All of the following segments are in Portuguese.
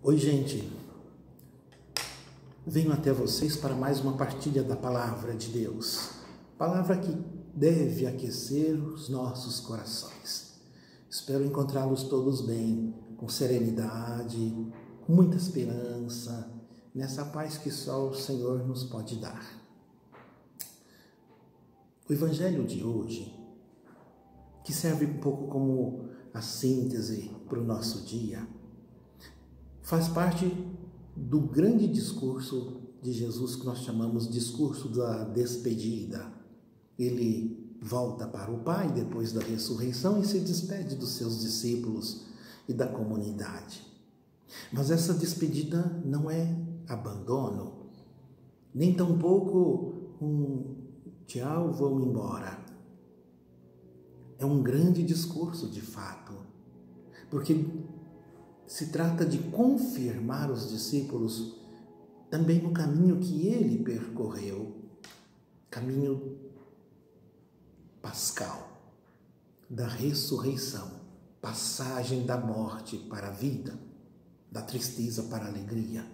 Oi, gente. Venho até vocês para mais uma partilha da Palavra de Deus. Palavra que deve aquecer os nossos corações. Espero encontrá-los todos bem, com serenidade, com muita esperança, nessa paz que só o Senhor nos pode dar. O Evangelho de hoje, que serve um pouco como a síntese para o nosso dia, faz parte do grande discurso de Jesus que nós chamamos discurso da despedida. Ele volta para o Pai depois da ressurreição e se despede dos seus discípulos e da comunidade. Mas essa despedida não é abandono, nem tampouco um tchau, vamos embora. É um grande discurso de fato, porque se trata de confirmar os discípulos também no caminho que ele percorreu, caminho pascal, da ressurreição, passagem da morte para a vida, da tristeza para a alegria.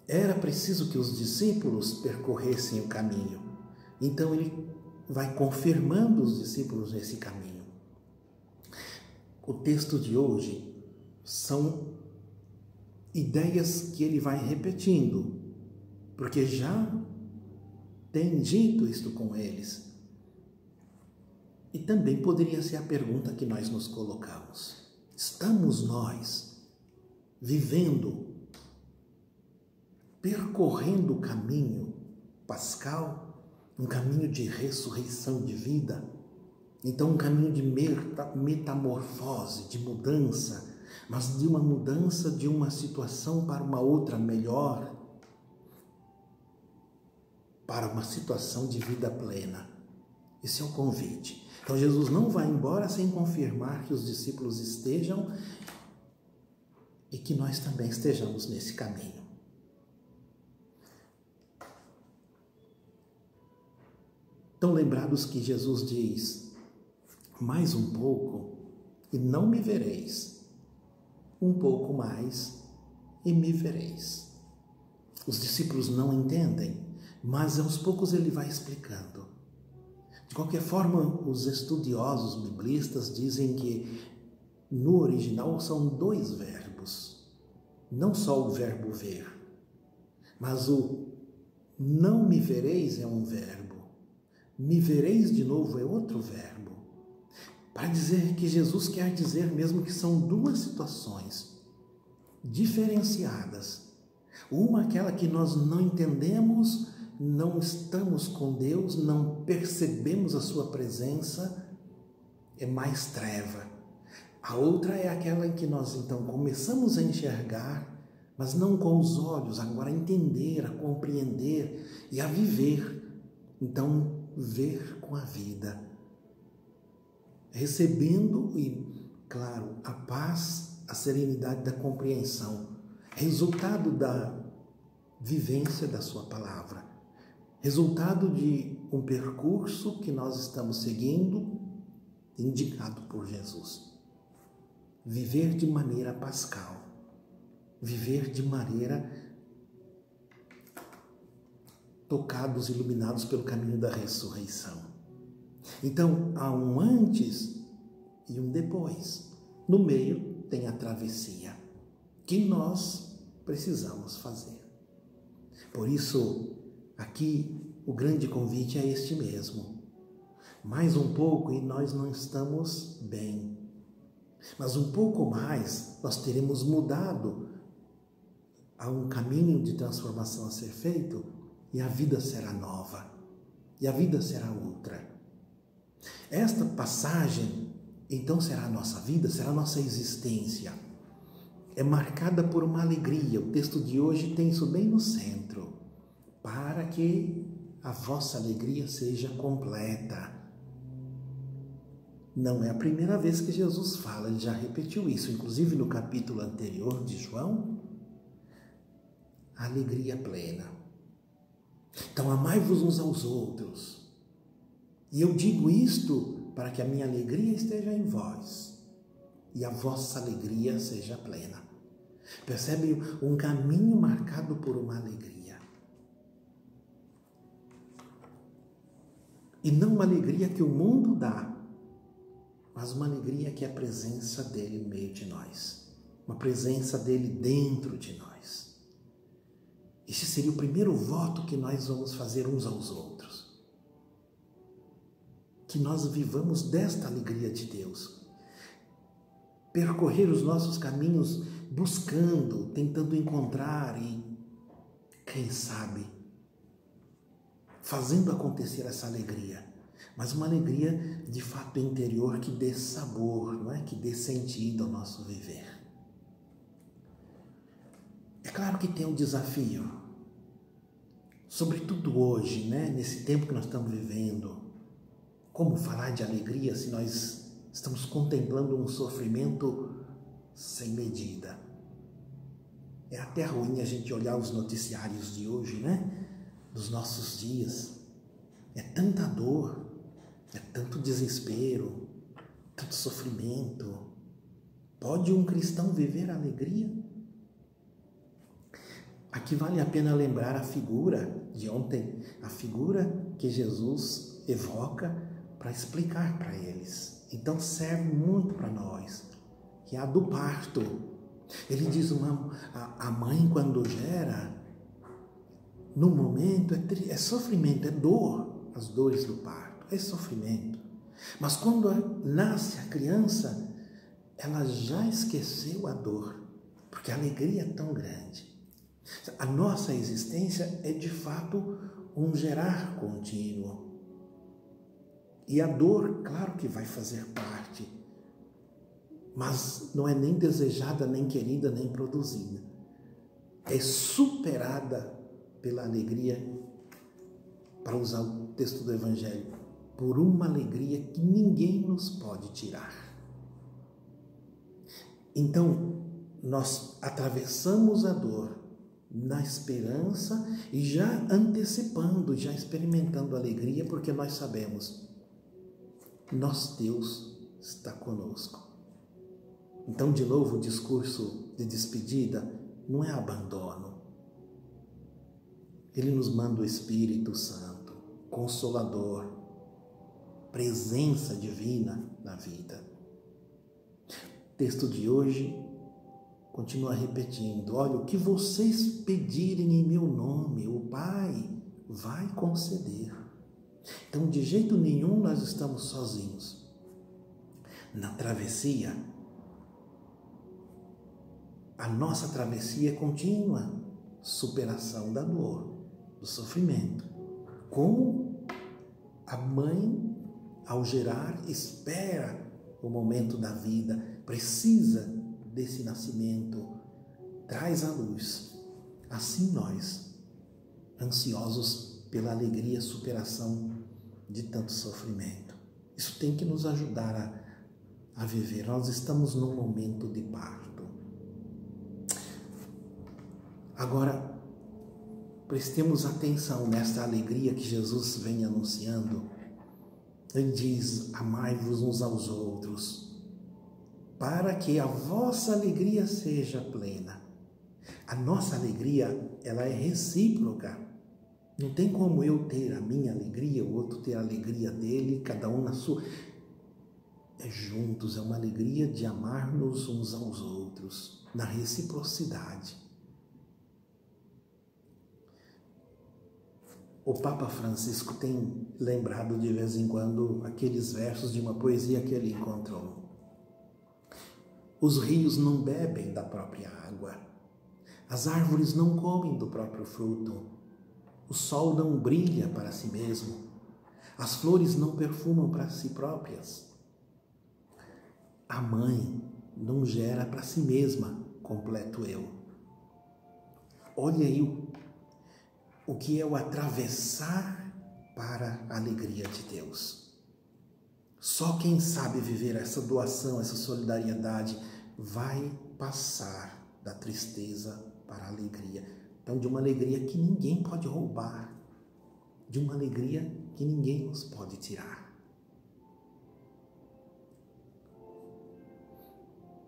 Era preciso que os discípulos percorressem o caminho. Então ele vai confirmando os discípulos nesse caminho. O texto de hoje são ideias que ele vai repetindo, porque já tem dito isto com eles. E também poderia ser a pergunta que nós nos colocamos. Estamos nós vivendo, percorrendo o caminho pascal, um caminho de ressurreição de vida? Então, um caminho de metamorfose, de mudança, mas de uma mudança de uma situação para uma outra melhor, para uma situação de vida plena. Esse é o convite. Então, Jesus não vai embora sem confirmar que os discípulos estejam e que nós também estejamos nesse caminho. Estão lembrados que Jesus diz: mais um pouco e não me vereis, um pouco mais e me vereis. Os discípulos não entendem, mas aos poucos ele vai explicando. De qualquer forma, os estudiosos biblistas dizem que no original são dois verbos, não só o verbo ver, mas o não me vereis é um verbo, me vereis de novo é outro verbo. Para dizer que Jesus quer dizer mesmo que são duas situações diferenciadas. Uma, aquela que nós não entendemos, não estamos com Deus, não percebemos a sua presença, é mais treva. A outra é aquela em que nós então começamos a enxergar, mas não com os olhos, agora a entender, a compreender e a viver. Então, ver com a vida. Recebendo e, claro, a paz, a serenidade da compreensão, resultado da vivência da sua palavra, resultado de um percurso que nós estamos seguindo, indicado por Jesus. Viver de maneira pascal, viver de maneira tocados, iluminados pelo caminho da ressurreição. Então, há um antes e um depois. No meio tem a travessia, que nós precisamos fazer. Por isso, aqui, o grande convite é este mesmo. Mais um pouco e nós não estamos bem. Mas um pouco mais, nós teremos mudado. Há um caminho de transformação a ser feito e a vida será nova. E a vida será outra. Esta passagem, então, será a nossa vida, será a nossa existência. É marcada por uma alegria. O texto de hoje tem isso bem no centro. Para que a vossa alegria seja completa. Não é a primeira vez que Jesus fala, ele já repetiu isso, inclusive no capítulo anterior de João. A alegria plena. Então, amai-vos uns aos outros. E eu digo isto para que a minha alegria esteja em vós e a vossa alegria seja plena. Percebe um caminho marcado por uma alegria. E não uma alegria que o mundo dá, mas uma alegria que é a presença dele no meio de nós. Uma presença dele dentro de nós. Esse seria o primeiro voto que nós vamos fazer uns aos outros. Que nós vivamos desta alegria de Deus. Percorrer os nossos caminhos buscando, tentando encontrar e, quem sabe, fazendo acontecer essa alegria. Mas uma alegria de fato interior que dê sabor, não é? Que dê sentido ao nosso viver. É claro que tem um desafio, sobretudo hoje, né? Nesse tempo que nós estamos vivendo. Como falar de alegria se nós estamos contemplando um sofrimento sem medida? É até ruim a gente olhar os noticiários de hoje, né? Dos nossos dias. É tanta dor, é tanto desespero, tanto sofrimento. Pode um cristão viver a alegria? Aqui vale a pena lembrar a figura de ontem, a figura que Jesus evoca para explicar para eles. Então serve muito para nós, que é a do parto. Ele diz, a mãe quando gera, no momento é sofrimento, é dor, as dores do parto, é sofrimento. Mas quando nasce a criança, ela já esqueceu a dor, porque a alegria é tão grande. A nossa existência é de fato um gerar contínuo. E a dor, claro que vai fazer parte, mas não é nem desejada, nem querida, nem produzida. É superada pela alegria, para usar o texto do Evangelho, por uma alegria que ninguém nos pode tirar. Então, nós atravessamos a dor na esperança e já antecipando, já experimentando a alegria, porque nós sabemos, nosso Deus está conosco. Então, de novo, o discurso de despedida não é abandono. Ele nos manda o Espírito Santo, Consolador, presença divina na vida. O texto de hoje continua repetindo, olha, o que vocês pedirem em meu nome, o Pai vai conceder. Então, de jeito nenhum nós estamos sozinhos. Na travessia, a nossa travessia é contínua, superação da dor, do sofrimento. Como a mãe, ao gerar, espera o momento da vida, precisa desse nascimento, traz a luz. Assim nós, ansiosos pela alegria e superação de tanto sofrimento. Isso tem que nos ajudar a viver. Nós estamos num momento de parto. Agora, prestemos atenção nesta alegria que Jesus vem anunciando. Ele diz, amai-vos uns aos outros, para que a vossa alegria seja plena. A nossa alegria, ela é recíproca. Não tem como eu ter a minha alegria, o outro ter a alegria dele, cada um na sua. É juntos, é uma alegria de amar-nos uns aos outros, na reciprocidade. O Papa Francisco tem lembrado de vez em quando aqueles versos de uma poesia que ele encontrou. Os rios não bebem da própria água, as árvores não comem do próprio fruto, o sol não brilha para si mesmo, as flores não perfumam para si próprias. A mãe não gera para si mesma, completo eu. Olha aí o que é o atravessar para a alegria de Deus. Só quem sabe viver essa doação, essa solidariedade, vai passar da tristeza para a alegria. Então, de uma alegria que ninguém pode roubar, de uma alegria que ninguém nos pode tirar.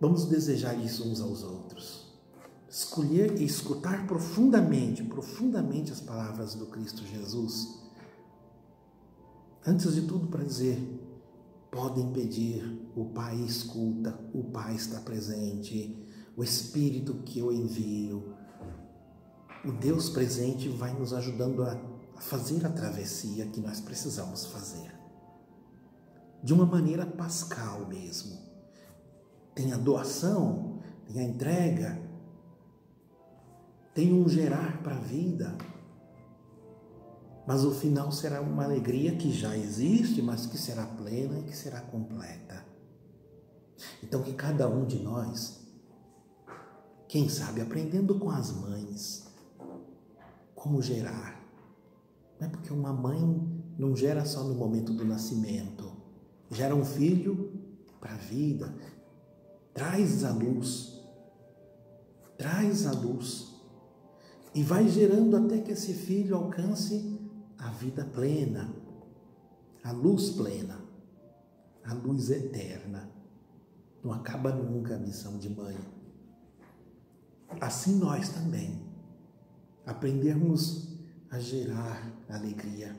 Vamos desejar isso uns aos outros. Escolher e escutar profundamente as palavras do Cristo Jesus. Antes de tudo, para dizer, podem pedir, o Pai escuta, o Pai está presente, o Espírito que eu envio. O Deus presente vai nos ajudando a fazer a travessia que nós precisamos fazer. De uma maneira pascal mesmo. Tem a doação, tem a entrega, tem um gerar para a vida. Mas o final será uma alegria que já existe, mas que será plena e que será completa. Então que cada um de nós, quem sabe aprendendo com as mães, como gerar. Não é porque uma mãe não gera só no momento do nascimento, gera um filho para a vida, traz a luz e vai gerando até que esse filho alcance a vida plena, a luz eterna. Não acaba nunca a missão de mãe. Assim nós também aprendermos a gerar alegria,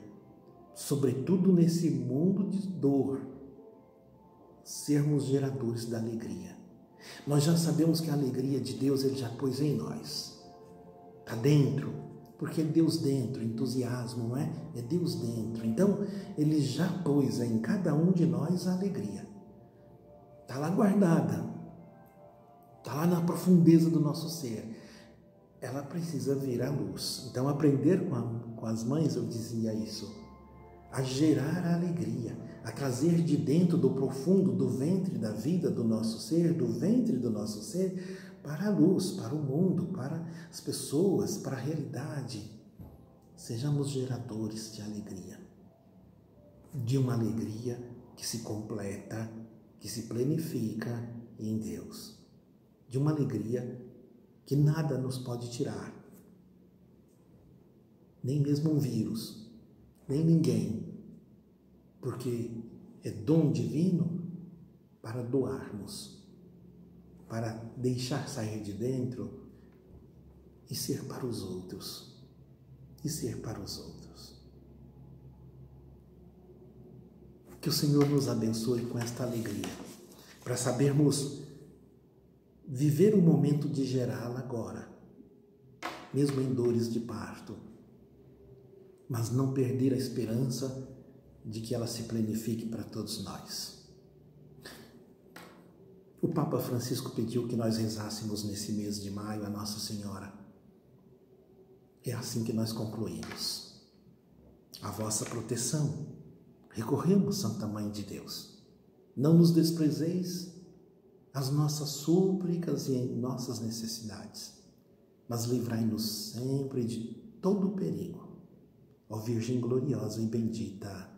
sobretudo nesse mundo de dor, sermos geradores da alegria. Nós já sabemos que a alegria de Deus Ele já pôs em nós, está dentro, porque é Deus dentro, entusiasmo, não é? É Deus dentro. Então, Ele já pôs em cada um de nós a alegria. Está lá guardada, está lá na profundeza do nosso ser. Ela precisa vir à luz. Então, aprender com as mães, eu dizia isso, a gerar a alegria, a trazer de dentro do profundo, do ventre da vida do nosso ser, do ventre do nosso ser, para a luz, para o mundo, para as pessoas, para a realidade. Sejamos geradores de alegria, de uma alegria que se completa, que se planifica em Deus, de uma alegria que nada nos pode tirar, nem mesmo um vírus, nem ninguém, porque é dom divino para doarmos, para deixar sair de dentro e ser para os outros, Que o Senhor nos abençoe com esta alegria, para sabermos viver o momento de gerá-la agora, mesmo em dores de parto, mas não perder a esperança de que ela se planifique para todos nós. O Papa Francisco pediu que nós rezássemos nesse mês de maio a Nossa Senhora. É assim que nós concluímos. A vossa proteção, recorremos, Santa Mãe de Deus. Não nos desprezeis as nossas súplicas e em nossas necessidades, mas livrai-nos sempre de todo perigo. Ó Virgem gloriosa e bendita.